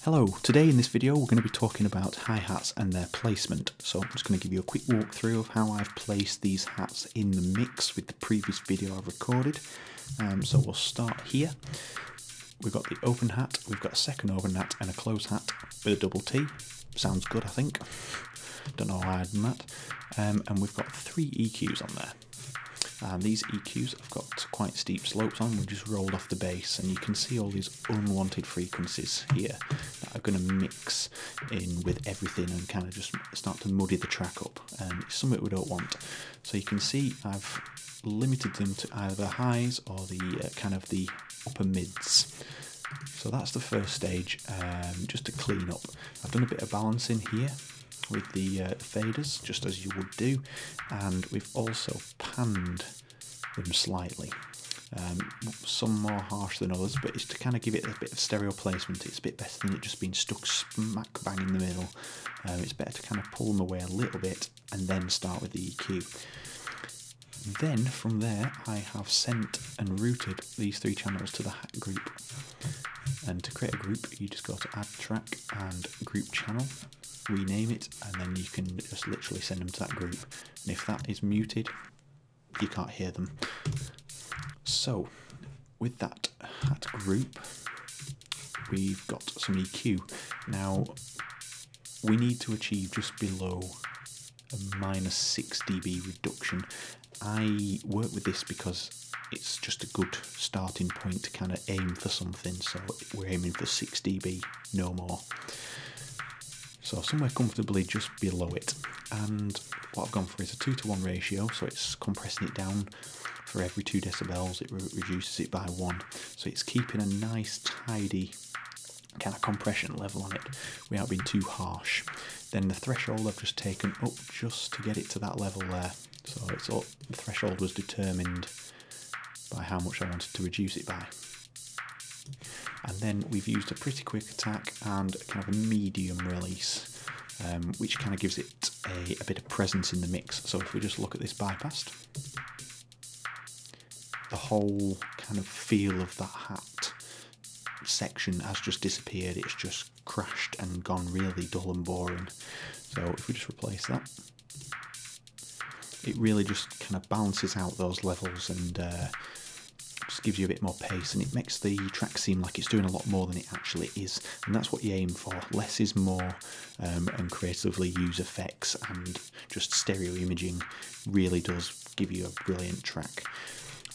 Hello, today in this video we're going to be talking about hi-hats and their placement. So I'm just going to give you a quick walkthrough of how I've placed these hats in the mix with the previous video I've recorded. So we'll start here. We've got the open hat, we've got a second open hat and a closed hat with a double T. Sounds good, I think. Don't know why I'd done that. And we've got 3 EQs on there. These EQs have got quite steep slopes on, we just rolled off the bass, and you can see all these unwanted frequencies here that are going to mix in with everything and kind of just start to muddy the track up, and it's something we don't want. So you can see I've limited them to either the highs or the kind of the upper mids. So that's the first stage, just to clean up. I've done a bit of balancing here with the faders, just as you would do, and we've also panned them slightly. Some more harsh than others, but it's to kind of give it a bit of stereo placement. It's a bit better than it just being stuck smack bang in the middle. It's better to kind of pull them away a little bit and then start with the EQ. Then from there I have sent and routed these 3 channels to the hat group, and to create a group you just go to add track and group channel, rename it, and then you can just literally send them to that group, and if that is muted you can't hear them. So with that hat group we've got some EQ. Now we need to achieve just below a -6 dB reduction. I work with this because it's just a good starting point to kind of aim for something, so we're aiming for 6 dB, no more. So somewhere comfortably just below it, and what I've gone for is a 2:1 ratio, so it's compressing it down. For every 2 decibels it reduces it by 1, so it's keeping a nice tidy kind of compression level on it without being too harsh. Then the threshold I've just taken up just to get it to that level there, so it's all, the threshold was determined by how much I wanted to reduce it by. And then we've used a pretty quick attack and kind of a medium release, which kind of gives it a bit of presence in the mix. So if we just look at this bypassed, the whole kind of feel of that hat section has just disappeared. It's just crashed and gone really dull and boring. So if we just replace that, it really just kind of balances out those levels and just gives you a bit more pace, and it makes the track seem like it's doing a lot more than it actually is, and that's what you aim for. Less is more, and creatively use effects and just stereo imaging really does give you a brilliant track.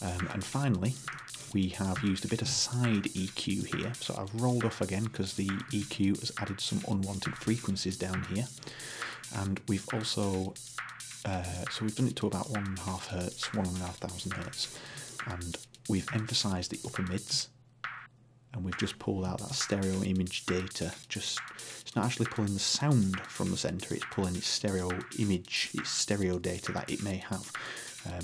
And finally we have used a bit of side EQ here, so I've rolled off again because the EQ has added some unwanted frequencies down here, and we've also so we've done it to about 1.5 Hertz, 1,500 Hertz, and we've emphasised the upper mids, and we've just pulled out that stereo image data. Just, it's not actually pulling the sound from the centre, it's pulling its stereo image, its stereo data that it may have,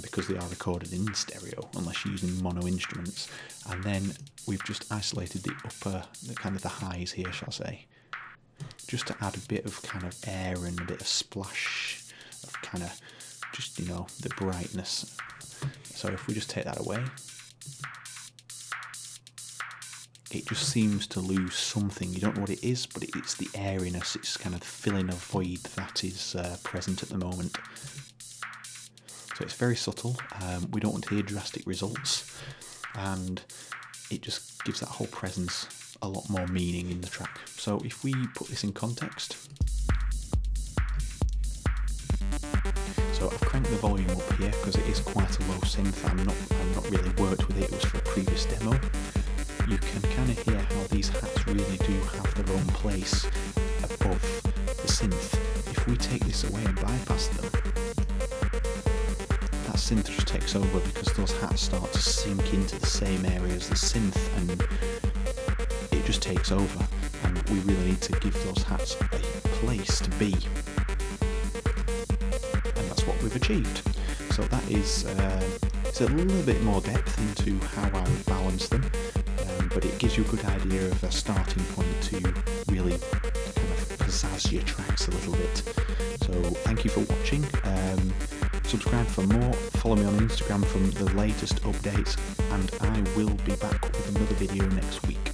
because they are recorded in stereo unless you're using mono instruments. And then we've just isolated the upper, kind of the highs here, shall I say, just to add a bit of kind of air and a bit of splash of kind of just, you know, the brightness. So if we just take that away, it just seems to lose something. You don't know what it is, but it's the airiness. It's kind of filling a void that is present at the moment. So it's very subtle. We don't want to hear drastic results, and it just gives that whole presence a lot more meaning in the track. So if we put this in context, so I've cranked the volume up here because it is quite a low synth. I've not really worked with it. It was for a previous demo. You can kind of hear how these hats really do have their own place above the synth. If we take this away and bypass them, that synth just takes over because those hats start to sink into the same area as the synth, and it just takes over, and we really need to give those hats a place to be. And that's what we've achieved. So that is it's a little bit more depth into how I would balance them, but it gives you a good idea of a starting point to really kind of pizzazz your tracks a little bit. So thank you for watching. Subscribe for more, follow me on Instagram for the latest updates, and I will be back with another video next week.